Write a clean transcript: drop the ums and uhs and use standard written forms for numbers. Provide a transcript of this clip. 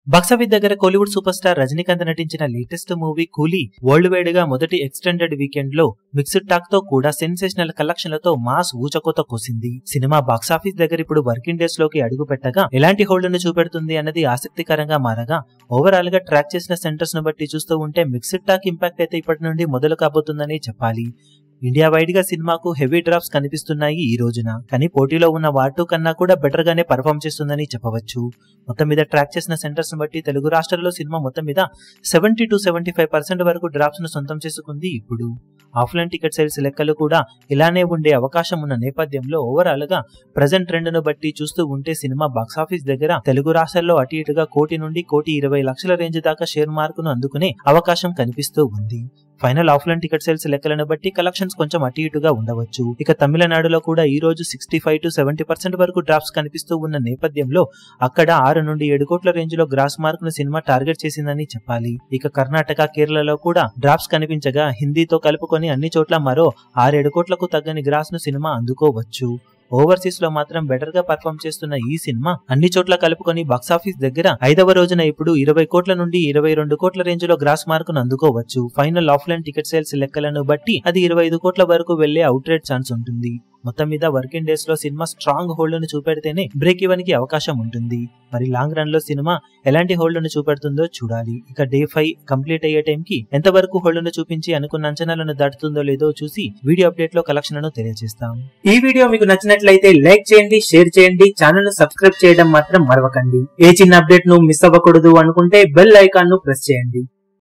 Box office దగ్గర Kollywood super star Rajinikanth నటించిన latest movie కూలీ వరల్డ్ వైడ్ గా మొదటి ఎక్స్టెండెడ్ వీకెండ్ లో మిక్స్డ్ టాక్ తో కూడా సెన్సేషనల్ కలెక్షన్లతో మాస్ ఊచకోత కోసింది. సినిమా బాక్సాఫీస్ దగ్గర ఇప్పుడు వర్కింగ్ డేస్ లోకి అడుగు పెట్టగా ఎలాంటి హోల్డ్ ను చూపెడుతుంది అన్నది ఆసక్తికరంగా మారగా ఓవరాల్ గా ట్రాక్ చేసిన సెంటర్స్ ను బట్టి చూస్తూ ఉంటే మిక్స్డ్ టాక్ ఇంపాక్ట్ అయితే ఇప్పటి నుండి మొదలు కాబోతుందని చెప్పాలి. ఇండియా వైడ్ గా సినిమాకు హెవీ డ్రాప్స్ కనిపిస్తున్నాయి ఈ రోజున. కానీ పోటీలో ఉన్న వార్2 కన్నా కూడా బెటర్ గానే పర్ఫామ్ చేస్తుందని చెప్పవచ్చు. మొత్తం మీద ట్రాక్ చేసిన సెంటర్స్ ను బట్టి తెలుగు రాష్ట్రాల్లో సినిమా మొత్తం మీద 70 to 75% వరకు డ్రాప్స్ ను సొంతం చేసుకుంది. ఇప్పుడు ఆఫ్లైన్ టికెట్ సేల్స్ లెక్కలు కూడా ఇలానే ఉండే అవకాశం ఉన్న నేపథ్యంలో ఓవరాల్ గా ప్రెజెంట్ ట్రెండ్ ను బట్టి చూస్తూ ఉంటే సినిమా బాక్సాఫీస్ దగ్గర తెలుగు రాష్ట్రాల్లో అటు ఇటుగా 1 నుండి 1,20,00,000 రేంజ్ దాకా షేర్ మార్కును అందుకునే అవకాశం కనిపిస్తూ ఉంది. ఫైనల్ ఆఫ్లైన్ టికెట్ సేల్స్ లెక్కలను బట్టి కలెక్షన్స్ కొంచెం అటు ఇటుగా ఉండవచ్చు. ఇక తమిళనాడులో కూడా ఈ రోజు 65 to 70% వరకు డ్రాప్స్ కనిపిస్తూ ఉన్న నేపథ్యంలో అక్కడ 6 నుండి 7 కోట్ల రేంజ్ లో గ్రాస్ మార్క్ ను సినిమా టార్గెట్ చేసిందని చెప్పాలి. ఇక కర్ణాటక, కేరళలో కూడా డ్రాప్స్ కనిపించగా హిందీతో కలుపుకొని అన్ని చోట్ల మరో 6-7 కోట్లకు తగ్గని గ్రాస్ ను సినిమా అందుకోవచ్చు. ఓవర్సీస్ లో మాత్రం బెటర్ గా పర్ఫామ్ చేస్తున్న ఈ సినిమా అన్ని చోట్ల కలుపుకొని బాక్సాఫీస్ దగ్గర 5వ రోజున ఇప్పుడు 20 కోట్ల నుండి 22 కోట్ల రేంజ్ లో గ్రాస్ మార్కును అందుకోవచ్చు. ఫైనల్ ఆఫ్లైన్ టికెట్ సేల్స్ లెక్కలను బట్టి అది 25 కోట్ల వరకు వెళ్లే అవుట్ రేట్ ఛాన్స్ ఉంటుంది. మొత్తం మీద వర్కింగ్ డేస్ లో సినిమా స్ట్రాంగ్ హోల్డ్ ను చూపెడితేనే బ్రేక్ ఈవెన్ కి అవకాశం ఉంటుంది. మరి లాంగ్ రన్ లో సినిమా ఎలాంటి హోల్డ్ ను చూపెడుతుందో చూడాలి. ఇక డే 5 కంప్లీట్ అయ్యే టైం కి ఎంత వరకు హోల్డ్ ను చూపించి అనుకున్న అంచనాలను దాటుతుందో లేదో చూసి వీడియో అప్డేట్ లో కలెక్షన్ ను తెలియజేస్తాం. ఈ వీడియో మీకు నచ్చినట్లయితే లైక్ చేయండి, షేర్ చేయండి, ఛానల్ ను సబ్స్క్రైబ్ చేయడం మాత్రం మరవకండి. ఏ చిన్న అప్డేట్ ను మిస్ అవ్వకూడదు అనుకుంటే బెల్ ఐకాన్ ను ప్రెస్ చేయండి.